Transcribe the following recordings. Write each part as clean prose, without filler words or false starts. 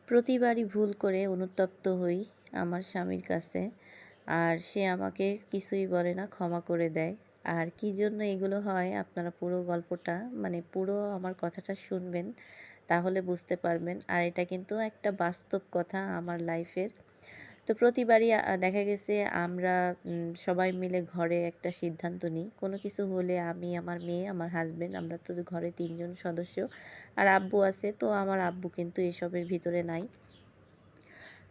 প্রতিবারই ভুল করে অনুতপ্ত হই আমার স্বামীর কাছে। আর সে আমাকে কিছুই বলে না, ক্ষমা করে দেয়। আর কী জন্য এগুলো হয় আপনারা পুরো গল্পটা পুরো আমার কথাটা শুনবেন, তাহলে বুঝতে পারবেন। আর এটা কিন্তু একটা বাস্তব কথা আমার লাইফের। তো প্রতিবারই দেখা গেছে আমরা সবাই মিলে ঘরে একটা সিদ্ধান্ত নিই। কোনো কিছু হলে আমি, আমার মেয়ে, আমার হাসব্যান্ড, আমরা তো ঘরে ৩ জন সদস্য। আর আব্বু আছে, তো আমার আব্বু কিন্তু এসবের ভিতরে নাই।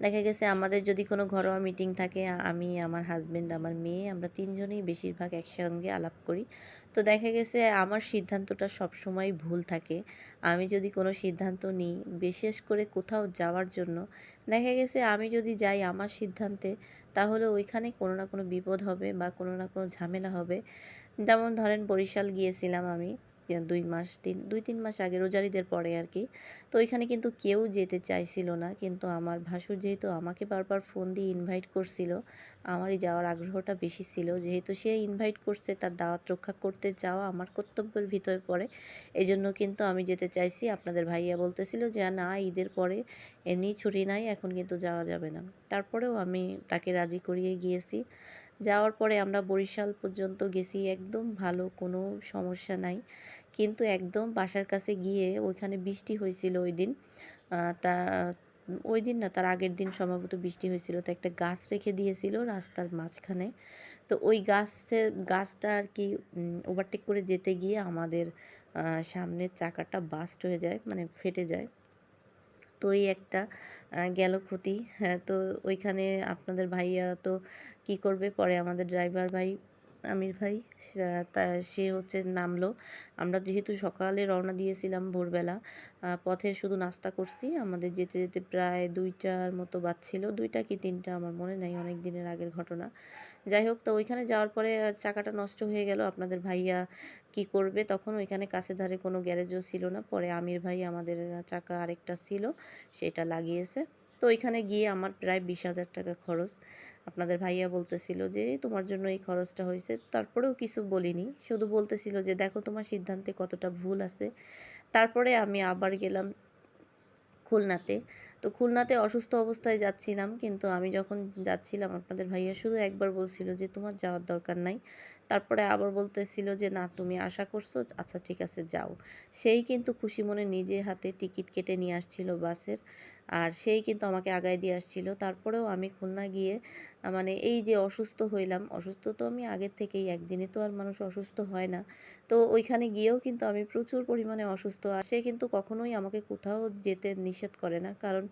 দেখা গেছে আমাদের যদি কোনো ঘরোয়া মিটিং থাকে, আমি, আমার হাসব্যান্ড, আমার মেয়ে, আমরা ৩ জনেই বেশিরভাগ একসঙ্গে আলাপ করি। তো দেখা গেছে আমার সিদ্ধান্তটা সবসময় ভুল থাকে। আমি যদি কোনো সিদ্ধান্ত নিই, বিশেষ করে কোথাও যাওয়ার জন্য, দেখা গেছে আমি যদি যাই আমার সিদ্ধান্তে, তাহলে ওইখানে কোনো না কোনো বিপদ হবে বা কোনো না কোনো ঝামেলা হবে। যেমন ধরেন বরিশাল গিয়েছিলাম আমি ২-৩ মাস আগে, রোজার ঈদের পরে আর কি। তো ওইখানে কিন্তু কেউ যেতে চাইছিল না, কিন্তু আমার ভাসুর যেহেতু আমাকে বারবার ফোন দিয়ে ইনভাইট করছিল, আমারই যাওয়ার আগ্রহটা বেশি ছিল। যেহেতু সে ইনভাইট করছে, তার দাওয়াত রক্ষা করতে যাওয়া আমার কর্তব্যের ভিতরে পড়ে। এজন্য কিন্তু আমি যেতে চাইছি। আপনাদের ভাইয়া বলতেছিল যে না, ঈদের পরে এমনিই ছুটি নাই, এখন কিন্তু যাওয়া যাবে না। তারপরেও আমি তাকে রাজি করিয়ে গিয়েছি। যাওয়ার পরে আমরা বরিশাল পর্যন্ত গেছি, একদম ভালো, কোনো সমস্যা নাই। কিন্তু একদম বাসার কাছে গিয়ে ওইখানে বৃষ্টি হয়েছিল ওইদিন। তা ওইদিন না, তার আগের দিন সম্ভবত বৃষ্টি হয়েছিল। তো একটা গাছ রেখে দিয়েছিল রাস্তার মাঝখানে। তো ওই গাছটা আর কি ওভারটেক করে যেতে গিয়ে আমাদের সামনের চাকাটা বাস্ট হয়ে যায়, ফেটে যায়। তো এই একটা গেল ক্ষতি। হ্যাঁ, তো ওইখানে আপনাদের ভাইয়া তো কী করবে, পরে আমাদের ড্রাইভার ভাই, আমির ভাই, সে হচ্ছে নামলো। আমরা যেহেতু সকালে রওনা দিয়েছিলাম ভোরবেলা, পথে শুধু নাস্তা করছি। আমাদের যেতে যেতে প্রায় ২টার মতো বাজছিল, ২টা কি ৩টা আমার মনে নাই, অনেক দিনের আগের ঘটনা। যাই হোক, তো ওইখানে যাওয়ার পরে চাকাটা নষ্ট হয়ে গেল। আপনাদের ভাইয়া কি করবে, তখন ওইখানে কাছে ধারে কোনো গ্যারেজও ছিল না। পরে আমির ভাই, আমাদের চাকা আরেকটা ছিল, সেটা লাগিয়েছে। তো ওইখানে গিয়ে আমার প্রায় ২০,০০০ টাকা খরচ। আপনাদের ভাইয়া বলতেছিল যে তোমার জন্য এই খরচটা হয়েছে। তারপরেও কিছু বলিনি, শুধু বলতেছিল যে দেখো তোমার সিদ্ধান্তে কতটা ভুল আছে। তারপরে আমি আবার গেলাম খুলনাতে। তো খুলনাতে অসুস্থ অবস্থায় যাচ্ছিলাম, কিন্তু আমি যখন যাচ্ছিলাম আপনাদের ভাইয়া শুধু একবার বলছিল যে তোমার যাওয়ার দরকার নাই। তারপরে আবার বলতেছিল যে না, তুমি আশা করছো, আচ্ছা ঠিক আছে যাও। সেই কিন্তু খুশি মনে নিজে হাতে টিকিট কেটে নিয়ে আসছিল বাসের। আর সেই কিন্তু আমাকে আগায় দিয়ে আসছিল। তারপরেও আমি খুলনা গিয়ে এই যে অসুস্থ হইলাম, অসুস্থ তো আমি আগের থেকেই, একদিনে তো আর মানুষ অসুস্থ হয় না। তো ওইখানে গিয়েও কিন্তু আমি প্রচুর পরিমাণে অসুস্থ। আর সে কিন্তু কখনোই আমাকে কোথাও যেতে নিষেধ করে না, কারণ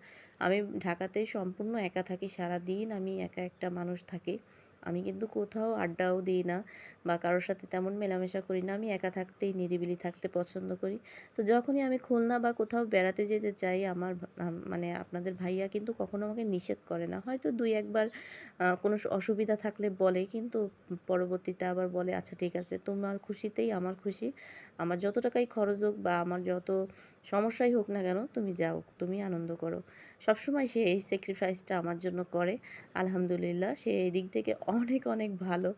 আমি ঢাকাতে সম্পূর্ণ একা থাকি। সারাদিন আমি একা একটা মানুষ থাকি। আমি কিন্তু কোথাও আড্ডাও দিই না বা কারোর সাথে তেমন মেলামেশা করি না। আমি একা থাকতেই, নিরিবিলি থাকতে পছন্দ করি। তো যখনই আমি খুলনা বা কোথাও বেড়াতে যেতে চাই, আমার আপনাদের ভাইয়া কিন্তু কখনো আমাকে নিষেধ করে না। হয়তো ২-১ বার কোনো অসুবিধা থাকলে বলে, কিন্তু পরবর্তীতে আবার বলে আচ্ছা ঠিক আছে, তোমার খুশিতেই আমার খুশি। আমার যত টাকাই খরচ হোক বা আমার যত সমস্যাই হোক না কেন, তুমি যাও, তুমি আনন্দ করো। সবসময় সে এই স্যাক্রিফাইসটা আমার জন্য করে। আলহামদুলিল্লাহ, সে এই দিক থেকে অনেক অনেক ভালো।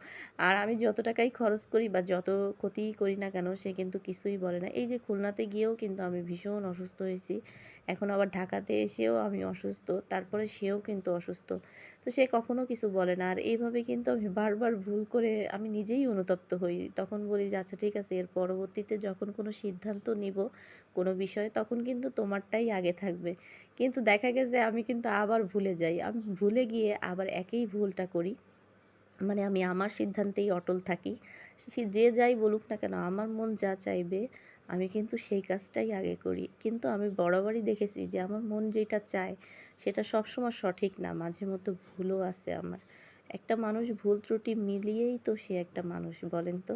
আর আমি যত টাকাই খরচ করি বা যত ক্ষতিই করি না কেন, সে কিন্তু কিছুই বলে না। এই যে খুলনাতে গিয়েও কিন্তু আমি ভীষণ অসুস্থ হয়েছি। এখন আবার ঢাকাতে এসেও আমি অসুস্থ। তারপরে সেও কিন্তু অসুস্থ। তো সে কখনো কিছু বলে না। আর এইভাবে কিন্তু আমি বারবার ভুল করে আমি নিজেই অনুতপ্ত হই। তখন বলি যে আচ্ছা ঠিক আছে, এর পরবর্তীতে যখন কোনো সিদ্ধান্ত নিব কোনো বিষয়ে, তখন কিন্তু তোমারটাই আগে থাকবে। কিন্তু দেখা গেছে আমি কিন্তু আবার ভুলে যাই। আমি ভুলে গিয়ে আবার একই ভুলটা করি। আমি আমার সিদ্ধান্তেই অটল থাকি। সে যে যাই বলুক না কেন, আমার মন যা চাইবে আমি কিন্তু সেই কাজটাই আগে করি। কিন্তু আমি বরাবরই দেখেছি যে আমার মন যেটা চায় সেটা সবসময় সঠিক না। মাঝে মধ্যে ভুলও আছে আমার। একটা মানুষ ভুল ত্রুটি মিলিয়েই তো সে একটা মানুষ, বলেন তো?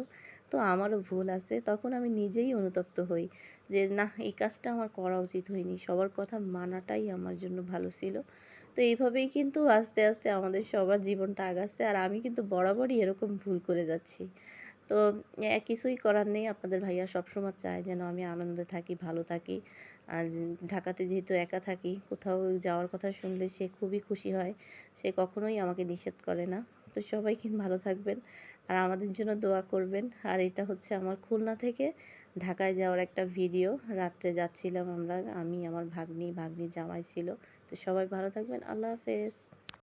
তো আমারও ভুল আছে। তখন আমি নিজেই অনুতপ্ত হই যে না, এই কাজটা আমার করা উচিত হয়নি। সবার কথা মানাটাই আমার জন্য ভালো ছিল। তো এইভাবেই কিন্তু আস্তে আস্তে আমাদের সবার জীবনটা আগাচ্ছে। আর আমি কিন্তু বরাবরই এরকম ভুল করে যাচ্ছি। তো কিছুই করার নেই। আপনাদের ভাইয়া সবসময় চায় যেন আমি আনন্দে থাকি, ভালো থাকি। আর ঢাকাতে যেহেতু একা থাকি, কোথাও যাওয়ার কথা শুনলে সে খুবই খুশি হয়। সে কখনোই আমাকে নিষেধ করে না। তো সবাইকে ভালো থাকবেন আর আমাদের জন্য দোয়া করবেন। আর এটা হচ্ছে আমার খুলনা থেকে ঢাকায় যাওয়ার একটা ভিডিও। রাত্রে যাচ্ছিলাম আমরা, আমি, আমার ভাগ্নি জামাই ছিল। তো সবাই ভালো থাকবেন। আল্লাহ হাফেজ।